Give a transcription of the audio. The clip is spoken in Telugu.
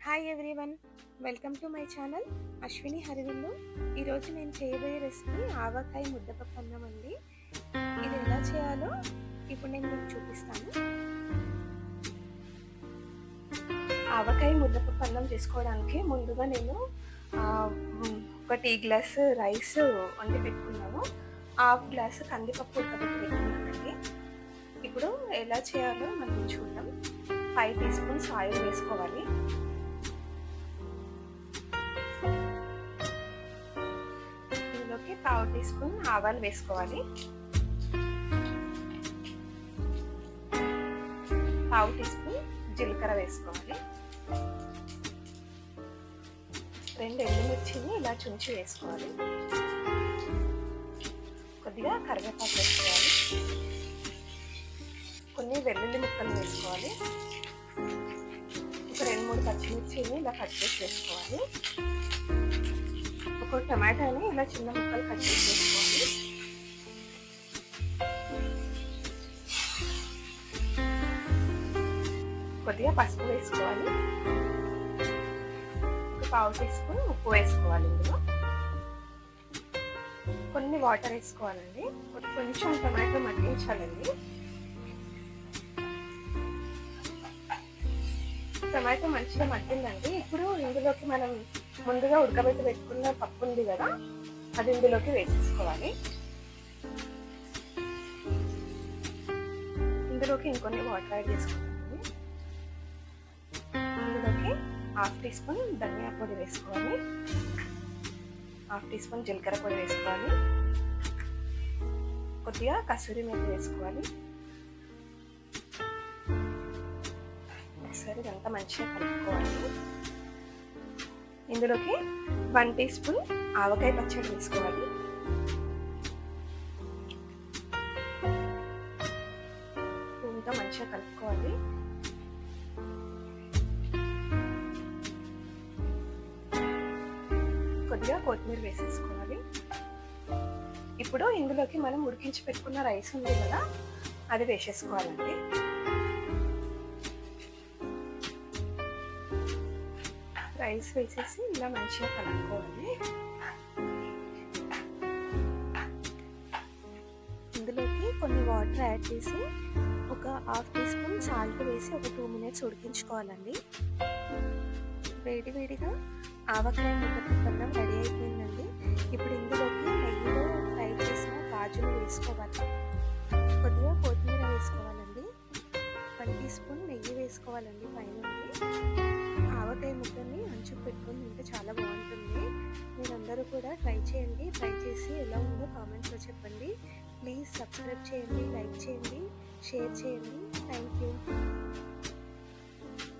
Hi everyone, welcome to my channel Ashwini హరివిల్లు. ఈరోజు నేను చేయబోయే రెసిపీ ఆవకాయ ముద్దపప్పు అన్నం అండి. ఇది ఎలా చేయాలో ఇప్పుడు నేను మీకు చూపిస్తాను. ఆవకాయ ముద్దపప్పు అన్నం చేసుకోవడానికి ముందుగా నేను ఒక టీ గ్లాస్ రైస్ వండి పెట్టుకున్నాను. హాఫ్ గ్లాస్ కందిపప్పు ఉడకబెట్టి పెట్టుకున్నానండి. ఇప్పుడు ఎలా చేయాలో మనం చూద్దాం. 5 టీ స్పూన్స్ ఆయిల్ వేసుకోవాలి. ఇందులోకి 1/2 టీ స్పూన్ ఆవాలు వేసుకోవాలి. 1/2 టీ స్పూన్ జీలకర్ర వేసుకోవాలి. 2 ఎండుమిర్చిని ఇలా చుంచి వేసుకోవాలి. కొద్దిగా కరివేపాకు వేసుకోవాలి. కొన్ని వెల్లుల్లి ముక్కలు వేసుకోవాలి. ఒక 2-3 పచ్చిమిర్చిని ఇలా కట్ చేసి వేసుకోవాలి. ఒక టమాటాని ఇలా చిన్న ముక్కలు కట్ చేసి వేసుకోవాలి. కొద్దిగా పసుపు వేసుకోవాలి. ఒక 1/2 టీ స్పూన్ ఉప్పు వేసుకోవాలి. ఇందులో కొన్ని వాటర్ వేసుకోవాలండి. కొంచెం టమాటో మగ్గించాలండి. టమాటో మంచిగా మగ్గిందండి. ఇప్పుడు ఇందులోకి మనం ముందుగా ఉడకబెట్టి పెట్టుకున్న పప్పు ఉంది కదా, అది ఇందులోకి వేసేసుకోవాలి. ఇందులోకి ఇంకొన్ని వాటర్ యాడ్ చేసుకోవాలి. ఇందులోకి 1/2 టీ స్పూన్ ధనియా పొడి వేసుకోవాలి. 1/2 టీ స్పూన్ జీలకర్ర పొడి వేసుకోవాలి. కొద్దిగా కసూరి మేతి వేసుకోవాలి. ఒకసారి ఇదంతా మంచిగా కలుపుకోవాలి. ఇందులోకి 1 టీ స్పూన్ ఆవకాయ పచ్చడి వేసుకోవాలి. ఇంత మంచిగా కలుపుకోవాలి. కొద్దిగా కొత్తిమీర వేసేసుకోవాలి. ఇప్పుడు ఇందులోకి మనం ఉడికించి పెట్టుకున్న రైస్ ఉంది కదా, అది వేసేసుకోవాలండి. రైస్ వేసేసి ఇలా మంచిగా కలుపుకోవాలి. ఇందులోకి కొన్ని వాటర్ యాడ్ చేసి ఒక 1/2 టీ స్పూన్ సాల్ట్ వేసి ఒక 2 మినిట్స్ ఉడికించుకోవాలండి. వేడివేడిగా ఆవకాయ ముద్దపప్పు అన్నం రెడీ అయిపోయిందండి. ఇప్పుడు ఇందులోకి నెయ్యిలో ఫ్రై చేసిన గాజులు వేసుకోవాలి. కొద్దిగా కొత్తిమీర వేసుకోవాలండి. 1 టీ స్పూన్ నెయ్యి వేసుకోవాలండి పైన. ఆవకాయ ముక్కని అంచుకు పెట్టుకొని తింటే చాలా బాగుంటుంది. మీరందరూ కూడా ట్రై చేయండి. ట్రై చేసి ఎలా ఉందో కామెంట్స్లో చెప్పండి. ప్లీజ్ సబ్స్క్రైబ్ చేయండి, లైక్ చేయండి, షేర్ చేయండి.